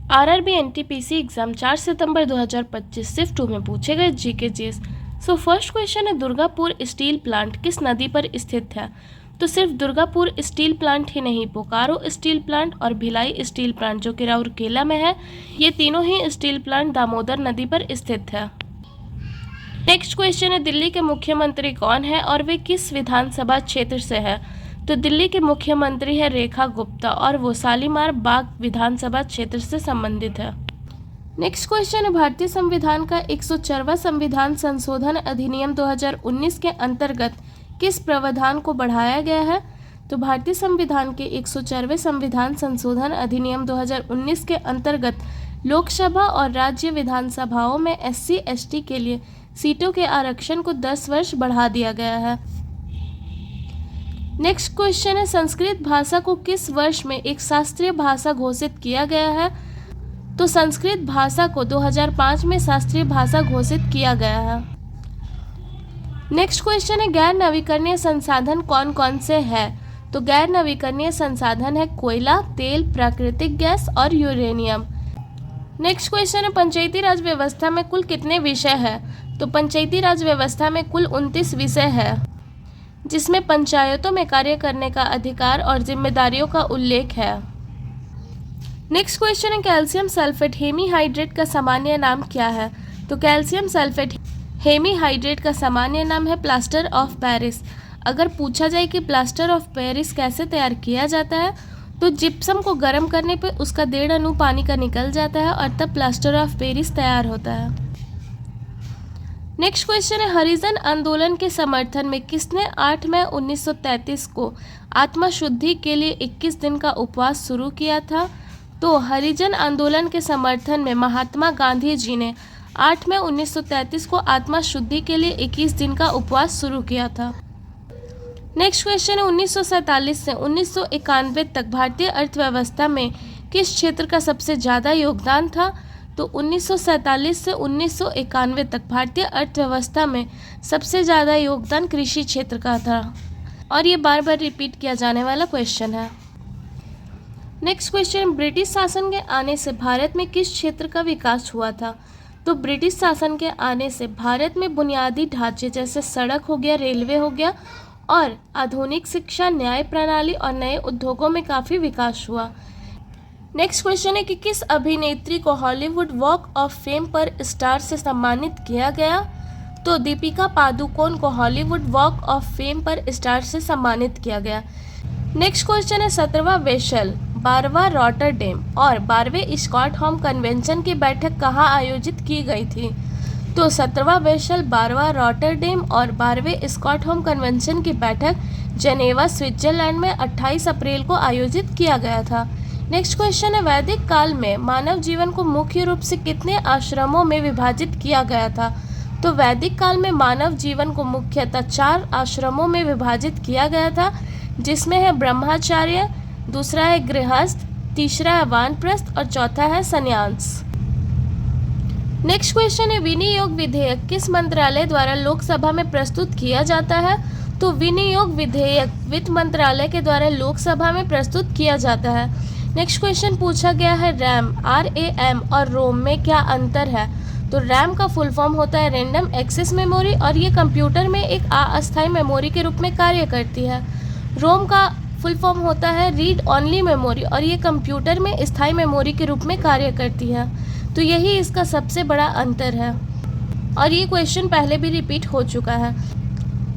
RRB NTPC exam 4 सितंबर 2025 सिर्फ 2 में पूछे गए GK GS. So first question है, दुर्गापुर स्टील प्लांट किस नदी पर स्थित है? तो सिर्फ दुर्गापुर स्टील प्लांट ही नहीं, बोकारो स्टील प्लांट और भिलाई स्टील प्लांट जो कि राउरकेला में है, ये तीनों ही स्टील प्लांट दामोदर नदी पर स्थित है। नेक्स्ट क्वेश्चन है, दिल्ली के मुख्यमंत्री कौन है और वे किस विधानसभा क्षेत्र से है? तो दिल्ली के मुख्यमंत्री है रेखा गुप्ता और वो शालीमार बाग विधानसभा क्षेत्र से संबंधित है। नेक्स्ट क्वेश्चन है, भारतीय संविधान का 104वां संविधान संशोधन अधिनियम 2019 के अंतर्गत किस प्रावधान को बढ़ाया गया है? तो भारतीय संविधान के 104वें संविधान संशोधन अधिनियम 2019 के अंतर्गत लोकसभा और राज्य विधानसभाओं में SC/ST के लिए सीटों के आरक्षण को 10 वर्ष बढ़ा दिया गया है। नेक्स्ट क्वेश्चन है, संस्कृत भाषा को किस वर्ष में एक शास्त्रीय भाषा घोषित किया गया है? तो संस्कृत भाषा को 2005 में शास्त्रीय भाषा घोषित किया गया है। नेक्स्ट क्वेश्चन है, गैर नवीकरणीय संसाधन कौन कौन से हैं? तो गैर नवीकरणीय संसाधन है कोयला, तेल, प्राकृतिक गैस और यूरेनियम। नेक्स्ट क्वेश्चन है, पंचायती राज व्यवस्था में कुल कितने विषय हैं? तो पंचायती राज व्यवस्था में कुल 29 विषय है, जिसमें पंचायतों में कार्य करने का अधिकार और जिम्मेदारियों का उल्लेख है। नेक्स्ट क्वेश्चन है, कैल्शियम सल्फेट हेमीहाइड्रेट का सामान्य नाम क्या है? तो कैल्शियम सल्फेट हेमीहाइड्रेट का सामान्य नाम है प्लास्टर ऑफ पेरिस। अगर पूछा जाए कि प्लास्टर ऑफ पेरिस कैसे तैयार किया जाता है, तो जिप्सम को गर्म करने पे उसका 1.5 अणु पानी का निकल जाता है और तब प्लास्टर ऑफ पेरिस तैयार होता है। नेक्स्ट क्वेश्चन है, हरिजन आंदोलन के समर्थन में किसने 8 मई 1933 को आत्मा शुद्धि के लिए 21 दिन का उपवास शुरू किया था? तो हरिजन आंदोलन के समर्थन में महात्मा गांधी जी ने 8 मई 1933 को आत्मा शुद्धि के लिए 21 दिन का उपवास शुरू किया था। नेक्स्ट क्वेश्चन है, 1947 से 1991 तक भारतीय अर्थव्यवस्था में किस क्षेत्र का सबसे ज़्यादा योगदान था? तो 1947 से 1991 तक भारतीय अर्थव्यवस्था में सबसे ज़्यादा योगदान कृषि क्षेत्र का था और ये बार बार रिपीट किया जाने वाला क्वेश्चन है। नेक्स्ट क्वेश्चन, ब्रिटिश शासन के आने से भारत में किस क्षेत्र का विकास हुआ था? तो ब्रिटिश शासन के आने से भारत में बुनियादी ढांचे जैसे सड़क हो गया, रेलवे हो गया और आधुनिक शिक्षा, न्याय प्रणाली और नए उद्योगों में काफ़ी विकास हुआ। नेक्स्ट क्वेश्चन है कि किस अभिनेत्री को हॉलीवुड वॉक ऑफ फेम पर स्टार से सम्मानित किया गया? तो दीपिका पादुकोण को हॉलीवुड वॉक ऑफ फेम पर स्टार से सम्मानित किया गया। नेक्स्ट क्वेश्चन है, 17वां वेशल, 12वां रॉटरडैम और 12वें स्टॉकहोम कन्वेंशन की बैठक कहाँ आयोजित की गई थी? तो 17वां वेशल, 12वां रॉटरडैम और 12वें स्टॉकहोम कन्वेंशन की बैठक जेनेवा, स्विट्जरलैंड में 28 अप्रैल को आयोजित किया गया था। नेक्स्ट क्वेश्चन है, वैदिक काल में मानव जीवन को मुख्य रूप से कितने आश्रमों में विभाजित किया गया था? तो वैदिक काल में मानव जीवन को मुख्यतः 4 आश्रमों में विभाजित किया गया था, जिसमें है ब्रह्मचार्य, दूसरा है गृहस्थ, तीसरा है वानप्रस्थ और चौथा है संन्यास। नेक्स्ट क्वेश्चन है, विनियोग विधेयक किस मंत्रालय द्वारा लोकसभा में प्रस्तुत किया जाता है? तो विनियोग विधेयक वित्त मंत्रालय के द्वारा लोकसभा में प्रस्तुत किया जाता है। नेक्स्ट क्वेश्चन पूछा गया है, रैम RAM और रोम में क्या अंतर है? तो रैम का फुल फॉर्म होता है रैंडम एक्सेस मेमोरी और ये कंप्यूटर में एक अस्थायी मेमोरी के रूप में कार्य करती है। रोम का फुल फॉर्म होता है रीड ओनली मेमोरी और ये कंप्यूटर में स्थायी मेमोरी के रूप में कार्य करती है। तो यही इसका सबसे बड़ा अंतर है और ये क्वेश्चन पहले भी रिपीट हो चुका है।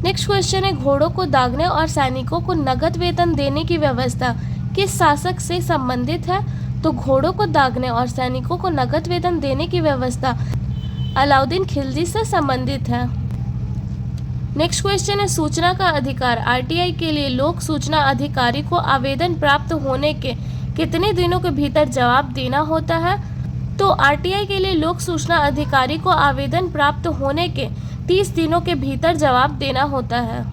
नेक्स्ट क्वेश्चन है, घोड़ों को दागने और सैनिकों को नगद वेतन देने की व्यवस्था किस शासक से संबंधित है? तो घोड़ों को दागने और सैनिकों को नगद वेतन देने की व्यवस्था अलाउद्दीन खिलजी से संबंधित है। नेक्स्ट क्वेश्चन है, सूचना का अधिकार RTI के लिए लोक सूचना अधिकारी को आवेदन प्राप्त होने के कितने दिनों के भीतर जवाब देना होता है? तो RTI के लिए लोक सूचना अधिकारी को आवेदन प्राप्त होने के 30 दिनों के भीतर जवाब देना होता है।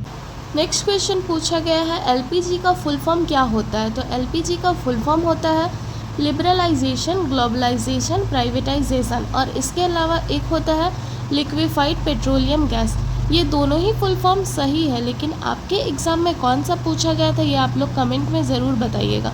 नेक्स्ट क्वेश्चन पूछा गया है, LPG का फुल फॉर्म क्या होता है? तो LPG का फुल फॉर्म होता है लिबरलाइजेशन, ग्लोबलाइजेशन, प्राइवेटाइजेशन और इसके अलावा एक होता है लिक्विफाइड पेट्रोलियम गैस। ये दोनों ही फुल फॉर्म सही है, लेकिन आपके एग्ज़ाम में कौन सा पूछा गया था ये आप लोग कमेंट में ज़रूर बताइएगा।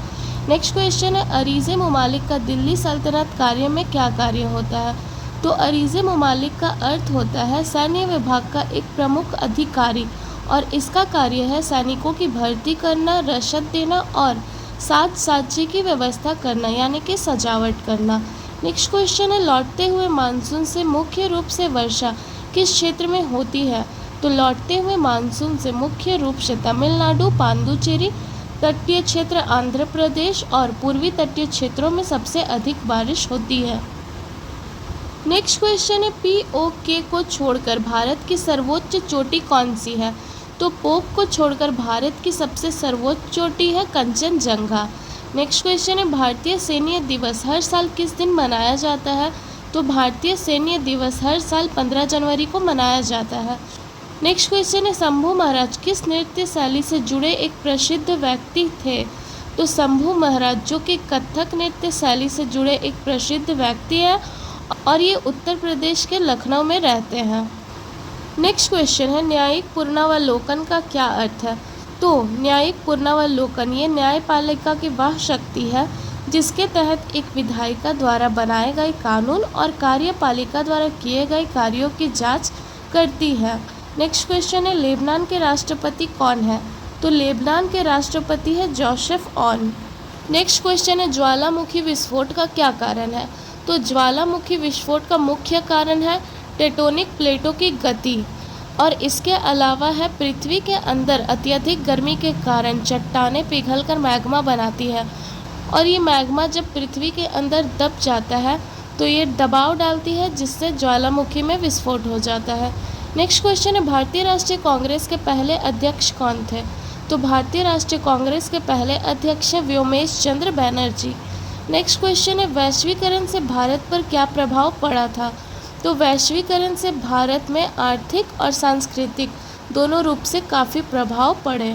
नेक्स्ट क्वेश्चन है अरीज़े ममालिक का दिल्ली सल्तनत कार्य में क्या कार्य होता है? तो अरीज़े ममालिक का अर्थ होता है सैन्य विभाग का एक प्रमुख अधिकारी और इसका कार्य है सैनिकों की भर्ती करना, रसद देना और साथ साझे की व्यवस्था करना यानी कि सजावट करना। नेक्स्ट क्वेश्चन है लौटते हुए मानसून से मुख्य रूप से वर्षा किस क्षेत्र में होती है? तो लौटते हुए मानसून से मुख्य रूप से तमिलनाडु, पांडुचेरी, तटीय क्षेत्र आंध्र प्रदेश और पूर्वी तटीय क्षेत्रों में सबसे अधिक बारिश होती है। नेक्स्ट क्वेश्चन है पीओके को छोड़कर भारत की सर्वोच्च चोटी कौन सी है? तो पोक को छोड़कर भारत की सबसे सर्वोच्च चोटी है कंचनजंगा। नेक्स्ट क्वेश्चन है भारतीय सैन्य दिवस हर साल किस दिन मनाया जाता है? तो भारतीय सैन्य दिवस हर साल 15 जनवरी को मनाया जाता है। नेक्स्ट क्वेश्चन है शंभू महाराज किस नृत्य शैली से जुड़े एक प्रसिद्ध व्यक्ति थे? तो शंभू महाराज जो कि कथक नृत्य शैली से जुड़े एक प्रसिद्ध व्यक्ति है और ये उत्तर प्रदेश के लखनऊ में रहते हैं। नेक्स्ट क्वेश्चन है न्यायिक पुनरावलोकन का क्या अर्थ है? तो न्यायिक पुनरावलोकन ये न्यायपालिका की वह शक्ति है जिसके तहत एक विधायिका द्वारा बनाए गए कानून और कार्यपालिका द्वारा किए गए कार्यों की जांच करती है। नेक्स्ट क्वेश्चन है लेबनान के राष्ट्रपति कौन है? तो लेबनान के राष्ट्रपति है जोसेफ ऑन। नेक्स्ट क्वेश्चन है ज्वालामुखी विस्फोट का क्या कारण है? तो ज्वालामुखी विस्फोट का मुख्य कारण है टेक्टोनिक प्लेटों की गति और इसके अलावा है पृथ्वी के अंदर अत्यधिक गर्मी के कारण चट्टानें पिघलकर मैग्मा बनाती है और ये मैग्मा जब पृथ्वी के अंदर दब जाता है तो ये दबाव डालती है जिससे ज्वालामुखी में विस्फोट हो जाता है। नेक्स्ट क्वेश्चन है भारतीय राष्ट्रीय कांग्रेस के पहले अध्यक्ष कौन थे? तो भारतीय राष्ट्रीय कांग्रेस के पहले अध्यक्ष हैं व्योमेश चंद्र बैनर्जी। नेक्स्ट क्वेश्चन है वैश्वीकरण से भारत पर क्या प्रभाव पड़ा था? तो वैश्वीकरण से भारत में आर्थिक और सांस्कृतिक दोनों रूप से काफ़ी प्रभाव पड़े।